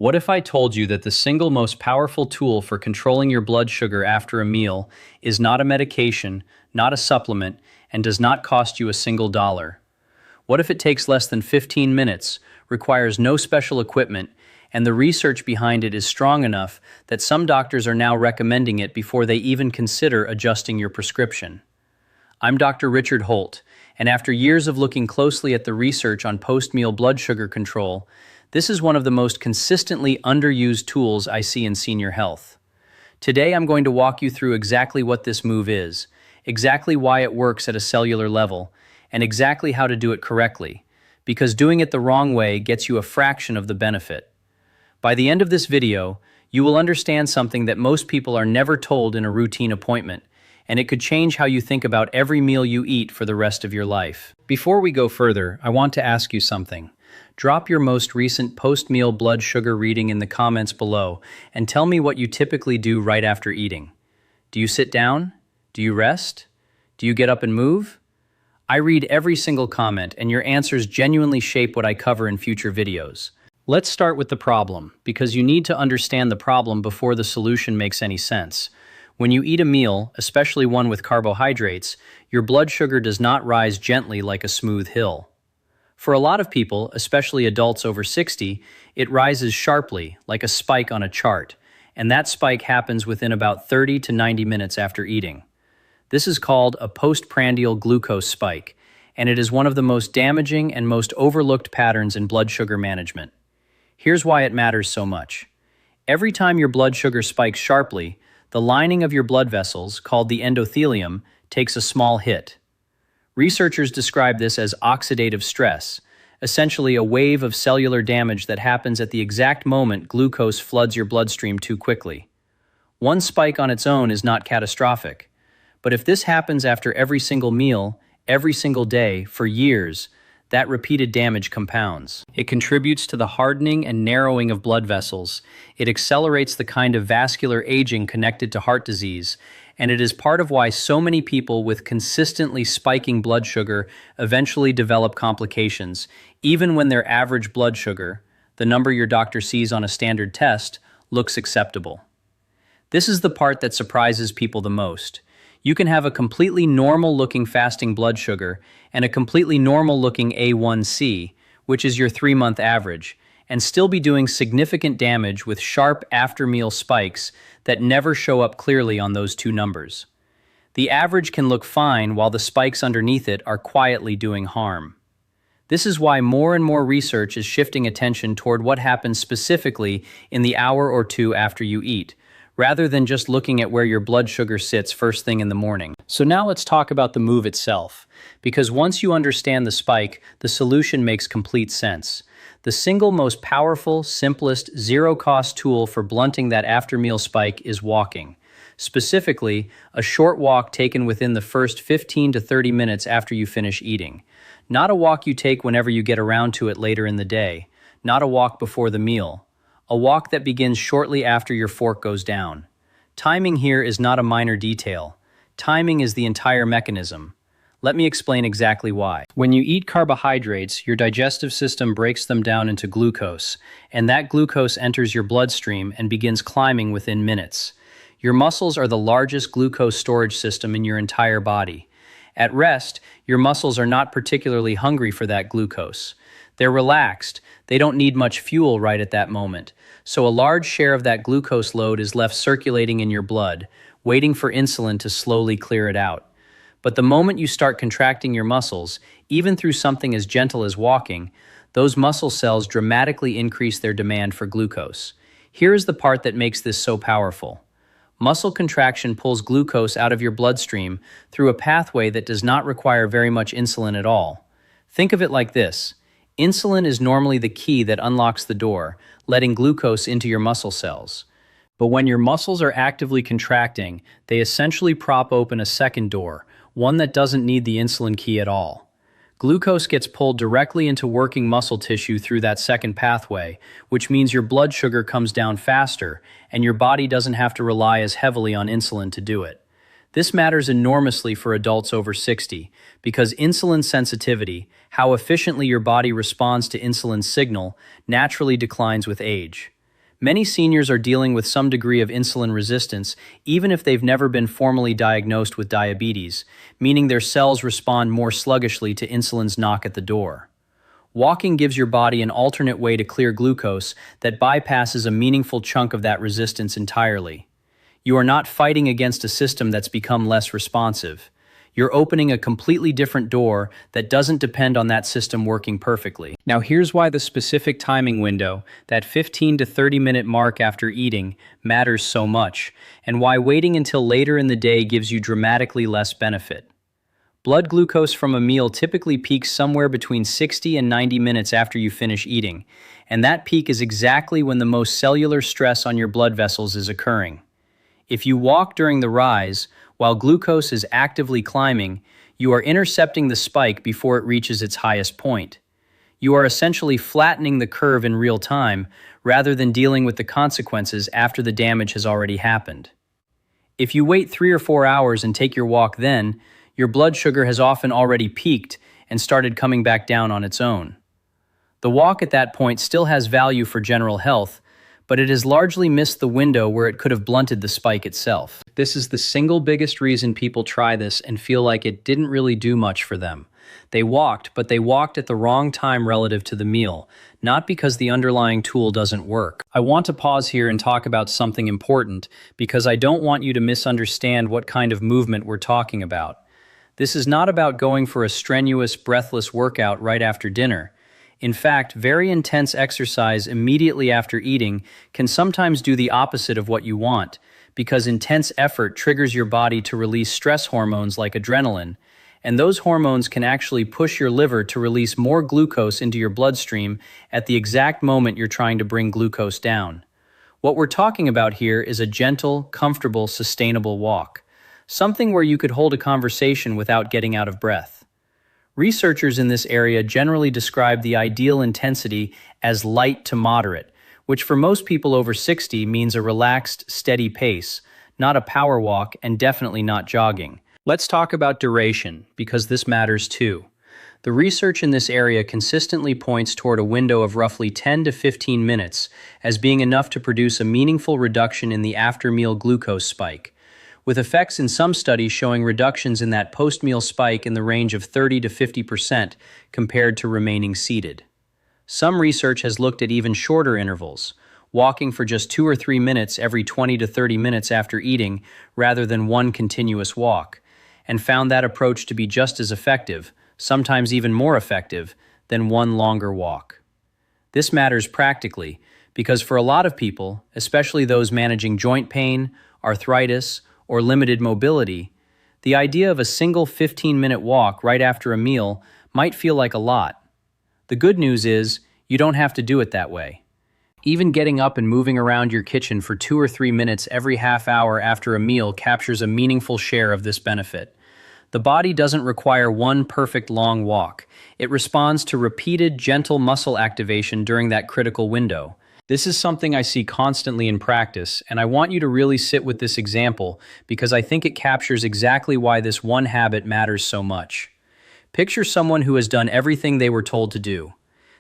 What if I told you that the single most powerful tool for controlling your blood sugar after a meal is not a medication, not a supplement, and does not cost you a single dollar? What if it takes less than 15 minutes, requires no special equipment, and the research behind it is strong enough that some doctors are now recommending it before they even consider adjusting your prescription? I'm Dr. Richard Holt, and after years of looking closely at the research on post-meal blood sugar control, this is one of the most consistently underused tools I see in senior health. Today I'm going to walk you through exactly what this move is, exactly why it works at a cellular level, and exactly how to do it correctly, because doing it the wrong way gets you a fraction of the benefit. By the end of this video, you will understand something that most people are never told in a routine appointment, and it could change how you think about every meal you eat for the rest of your life. Before we go further, I want to ask you something. Drop your most recent post-meal blood sugar reading in the comments below and tell me what you typically do right after eating. Do you sit down? Do you rest? Do you get up and move? I read every single comment, and your answers genuinely shape what I cover in future videos. Let's start with the problem, because you need to understand the problem before the solution makes any sense. When you eat a meal, especially one with carbohydrates, your blood sugar does not rise gently like a smooth hill. For a lot of people, especially adults over 60, it rises sharply, like a spike on a chart, and that spike happens within about 30 to 90 minutes after eating. This is called a postprandial glucose spike, and it is one of the most damaging and most overlooked patterns in blood sugar management. Here's why it matters so much. Every time your blood sugar spikes sharply, the lining of your blood vessels, called the endothelium, takes a small hit. Researchers describe this as oxidative stress, essentially a wave of cellular damage that happens at the exact moment glucose floods your bloodstream too quickly. One spike on its own is not catastrophic, but if this happens after every single meal, every single day, for years, that repeated damage compounds. It contributes to the hardening and narrowing of blood vessels. It accelerates the kind of vascular aging connected to heart disease, and it is part of why so many people with consistently spiking blood sugar eventually develop complications, even when their average blood sugar, the number your doctor sees on a standard test, looks acceptable. This is the part that surprises people the most. You can have a completely normal-looking fasting blood sugar and a completely normal-looking A1C, which is your 3-month average, and still be doing significant damage with sharp after-meal spikes that never show up clearly on those two numbers. The average can look fine while the spikes underneath it are quietly doing harm. This is why more and more research is shifting attention toward what happens specifically in the hour or two after you eat, rather than just looking at where your blood sugar sits first thing in the morning. So now let's talk about the move itself, because once you understand the spike, the solution makes complete sense. The single most powerful, simplest, zero-cost tool for blunting that after-meal spike is walking. Specifically, a short walk taken within the first 15 to 30 minutes after you finish eating. Not a walk you take whenever you get around to it later in the day. Not a walk before the meal. A walk that begins shortly after your fork goes down. Timing here is not a minor detail. Timing is the entire mechanism. Let me explain exactly why. When you eat carbohydrates, your digestive system breaks them down into glucose, and that glucose enters your bloodstream and begins climbing within minutes. Your muscles are the largest glucose storage system in your entire body. At rest, your muscles are not particularly hungry for that glucose. They're relaxed. They don't need much fuel right at that moment. So a large share of that glucose load is left circulating in your blood, waiting for insulin to slowly clear it out. But the moment you start contracting your muscles, even through something as gentle as walking, those muscle cells dramatically increase their demand for glucose. Here is the part that makes this so powerful. Muscle contraction pulls glucose out of your bloodstream through a pathway that does not require very much insulin at all. Think of it like this. Insulin is normally the key that unlocks the door, letting glucose into your muscle cells. But when your muscles are actively contracting, they essentially prop open a second door, one that doesn't need the insulin key at all. Glucose gets pulled directly into working muscle tissue through that second pathway, which means your blood sugar comes down faster, and your body doesn't have to rely as heavily on insulin to do it. This matters enormously for adults over 60, because insulin sensitivity, how efficiently your body responds to insulin's signal, naturally declines with age. Many seniors are dealing with some degree of insulin resistance, even if they've never been formally diagnosed with diabetes, meaning their cells respond more sluggishly to insulin's knock at the door. Walking gives your body an alternate way to clear glucose that bypasses a meaningful chunk of that resistance entirely. You are not fighting against a system that's become less responsive. You're opening a completely different door that doesn't depend on that system working perfectly. Now here's why the specific timing window, that 15 to 30-minute mark after eating, matters so much, and why waiting until later in the day gives you dramatically less benefit. Blood glucose from a meal typically peaks somewhere between 60 and 90 minutes after you finish eating, and that peak is exactly when the most cellular stress on your blood vessels is occurring. If you walk during the rise, while glucose is actively climbing, you are intercepting the spike before it reaches its highest point. You are essentially flattening the curve in real time, rather than dealing with the consequences after the damage has already happened. If you wait 3 or 4 hours and take your walk then, your blood sugar has often already peaked and started coming back down on its own. The walk at that point still has value for general health, but it has largely missed the window where it could have blunted the spike itself. This is the single biggest reason people try this and feel like it didn't really do much for them. They walked, but they walked at the wrong time relative to the meal, not because the underlying tool doesn't work. I want to pause here and talk about something important, because I don't want you to misunderstand what kind of movement we're talking about. This is not about going for a strenuous, breathless workout right after dinner. In fact, very intense exercise immediately after eating can sometimes do the opposite of what you want, because intense effort triggers your body to release stress hormones like adrenaline, and those hormones can actually push your liver to release more glucose into your bloodstream at the exact moment you're trying to bring glucose down. What we're talking about here is a gentle, comfortable, sustainable walk. Something where you could hold a conversation without getting out of breath. Researchers in this area generally describe the ideal intensity as light to moderate, which for most people over 60 means a relaxed, steady pace, not a power walk and definitely not jogging. Let's talk about duration, because this matters too. The research in this area consistently points toward a window of roughly 10 to 15 minutes as being enough to produce a meaningful reduction in the after-meal glucose spike, with effects in some studies showing reductions in that post-meal spike in the range of 30 to 50% compared to remaining seated. Some research has looked at even shorter intervals, walking for just 2 or 3 minutes every 20 to 30 minutes after eating rather than one continuous walk, and found that approach to be just as effective, sometimes even more effective, than one longer walk. This matters practically because for a lot of people, especially those managing joint pain, arthritis, or limited mobility, the idea of a single 15-minute walk right after a meal might feel like a lot. The good news is, you don't have to do it that way. Even getting up and moving around your kitchen for 2 or 3 minutes every half hour after a meal captures a meaningful share of this benefit. The body doesn't require one perfect long walk. It responds to repeated, gentle muscle activation during that critical window. This is something I see constantly in practice, and I want you to really sit with this example because I think it captures exactly why this one habit matters so much. Picture someone who has done everything they were told to do.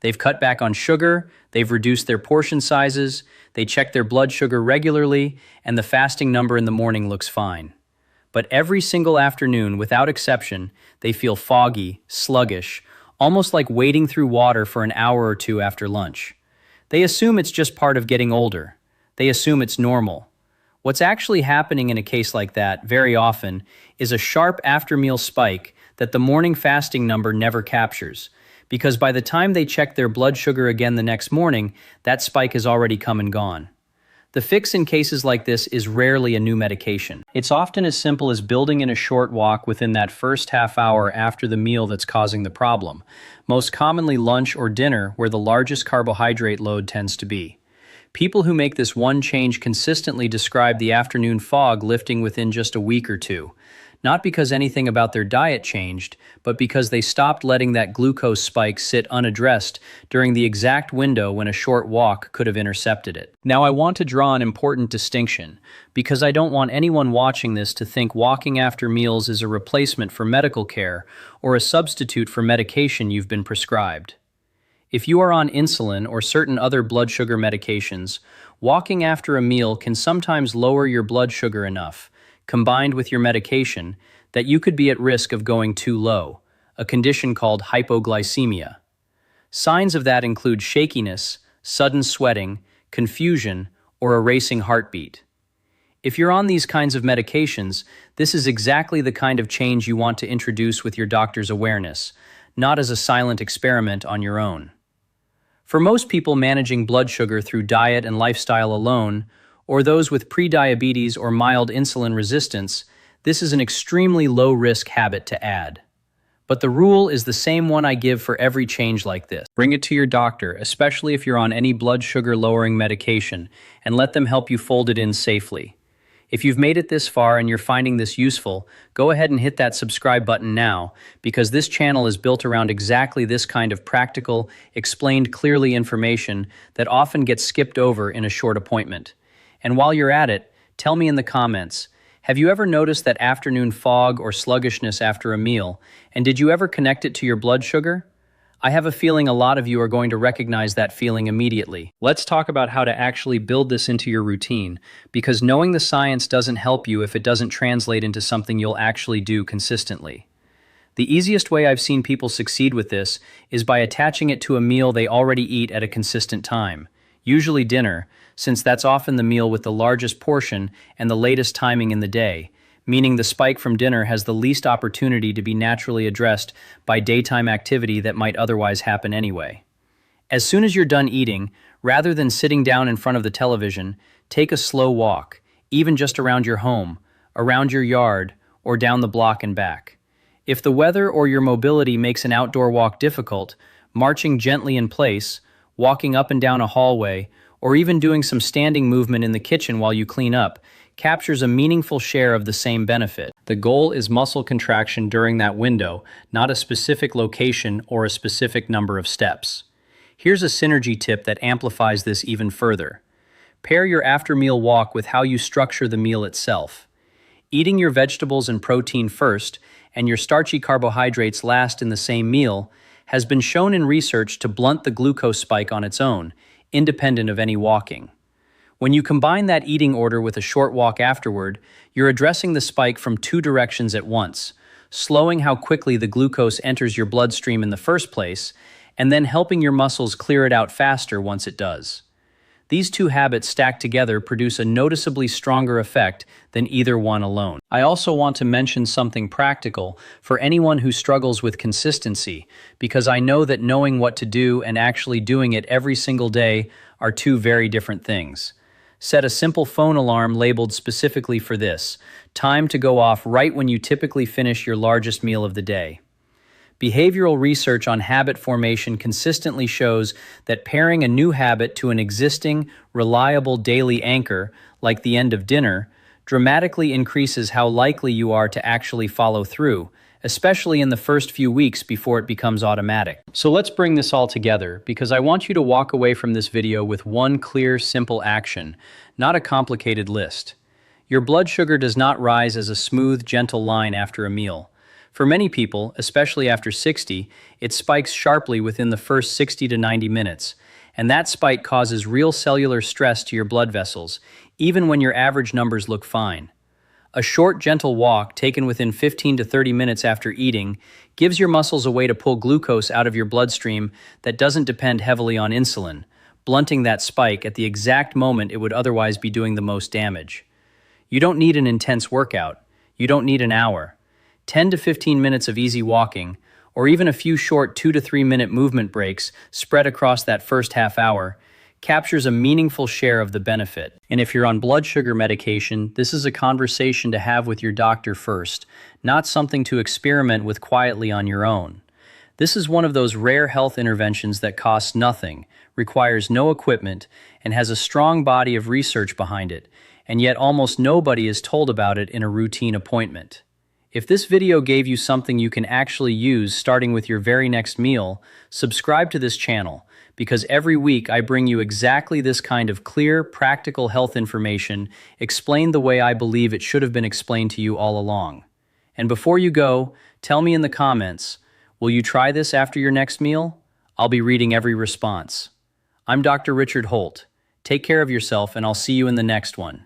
They've cut back on sugar, they've reduced their portion sizes, they check their blood sugar regularly, and the fasting number in the morning looks fine. But every single afternoon, without exception, they feel foggy, sluggish, almost like wading through water for an hour or two after lunch. They assume it's just part of getting older. They assume it's normal. What's actually happening in a case like that, very often, is a sharp after-meal spike that the morning fasting number never captures, because by the time they check their blood sugar again the next morning, that spike has already come and gone. The fix in cases like this is rarely a new medication. It's often as simple as building in a short walk within that first half hour after the meal that's causing the problem, most commonly lunch or dinner where the largest carbohydrate load tends to be. People who make this one change consistently describe the afternoon fog lifting within just a week or two, not because anything about their diet changed, but because they stopped letting that glucose spike sit unaddressed during the exact window when a short walk could have intercepted it. Now I want to draw an important distinction, because I don't want anyone watching this to think walking after meals is a replacement for medical care or a substitute for medication you've been prescribed. If you are on insulin or certain other blood sugar medications, walking after a meal can sometimes lower your blood sugar enough, combined with your medication, that you could be at risk of going too low, a condition called hypoglycemia. Signs of that include shakiness, sudden sweating, confusion, or a racing heartbeat. If you're on these kinds of medications, this is exactly the kind of change you want to introduce with your doctor's awareness, not as a silent experiment on your own. For most people managing blood sugar through diet and lifestyle alone, or those with prediabetes or mild insulin resistance, this is an extremely low-risk habit to add. But the rule is the same one I give for every change like this. Bring it to your doctor, especially if you're on any blood sugar-lowering medication, and let them help you fold it in safely. If you've made it this far and you're finding this useful, go ahead and hit that subscribe button now, because this channel is built around exactly this kind of practical, explained clearly information that often gets skipped over in a short appointment. And while you're at it, tell me in the comments, have you ever noticed that afternoon fog or sluggishness after a meal, and did you ever connect it to your blood sugar? I have a feeling a lot of you are going to recognize that feeling immediately. Let's talk about how to actually build this into your routine, because knowing the science doesn't help you if it doesn't translate into something you'll actually do consistently. The easiest way I've seen people succeed with this is by attaching it to a meal they already eat at a consistent time, usually dinner, since that's often the meal with the largest portion and the latest timing in the day, meaning the spike from dinner has the least opportunity to be naturally addressed by daytime activity that might otherwise happen anyway. As soon as you're done eating, rather than sitting down in front of the television, take a slow walk, even just around your home, around your yard, or down the block and back. If the weather or your mobility makes an outdoor walk difficult, marching gently in place, walking up and down a hallway, or even doing some standing movement in the kitchen while you clean up, captures a meaningful share of the same benefit. The goal is muscle contraction during that window, not a specific location or a specific number of steps. Here's a synergy tip that amplifies this even further. Pair your after-meal walk with how you structure the meal itself. Eating your vegetables and protein first, and your starchy carbohydrates last in the same meal, has been shown in research to blunt the glucose spike on its own, independent of any walking. When you combine that eating order with a short walk afterward, you're addressing the spike from two directions at once, slowing how quickly the glucose enters your bloodstream in the first place, and then helping your muscles clear it out faster once it does. These two habits stacked together produce a noticeably stronger effect than either one alone. I also want to mention something practical for anyone who struggles with consistency, because I know that knowing what to do and actually doing it every single day are two very different things. Set a simple phone alarm labeled specifically for this, time to go off right when you typically finish your largest meal of the day. Behavioral research on habit formation consistently shows that pairing a new habit to an existing, reliable daily anchor, like the end of dinner, dramatically increases how likely you are to actually follow through, especially in the first few weeks before it becomes automatic. So let's bring this all together, because I want you to walk away from this video with one clear, simple action, not a complicated list. Your blood sugar does not rise as a smooth, gentle line after a meal. For many people, especially after 60, it spikes sharply within the first 60 to 90 minutes, and that spike causes real cellular stress to your blood vessels, even when your average numbers look fine. A short, gentle walk taken within 15 to 30 minutes after eating gives your muscles a way to pull glucose out of your bloodstream that doesn't depend heavily on insulin, blunting that spike at the exact moment it would otherwise be doing the most damage. You don't need an intense workout. You don't need an hour. 10 to 15 minutes of easy walking, or even a few short 2 to 3 minute movement breaks spread across that first half hour, captures a meaningful share of the benefit. And if you're on blood sugar medication, this is a conversation to have with your doctor first, not something to experiment with quietly on your own. This is one of those rare health interventions that costs nothing, requires no equipment, and has a strong body of research behind it, and yet almost nobody is told about it in a routine appointment. If this video gave you something you can actually use starting with your very next meal, subscribe to this channel, because every week I bring you exactly this kind of clear, practical health information explained the way I believe it should have been explained to you all along. And before you go, tell me in the comments, will you try this after your next meal? I'll be reading every response. I'm Dr. Richard Holt. Take care of yourself, and I'll see you in the next one.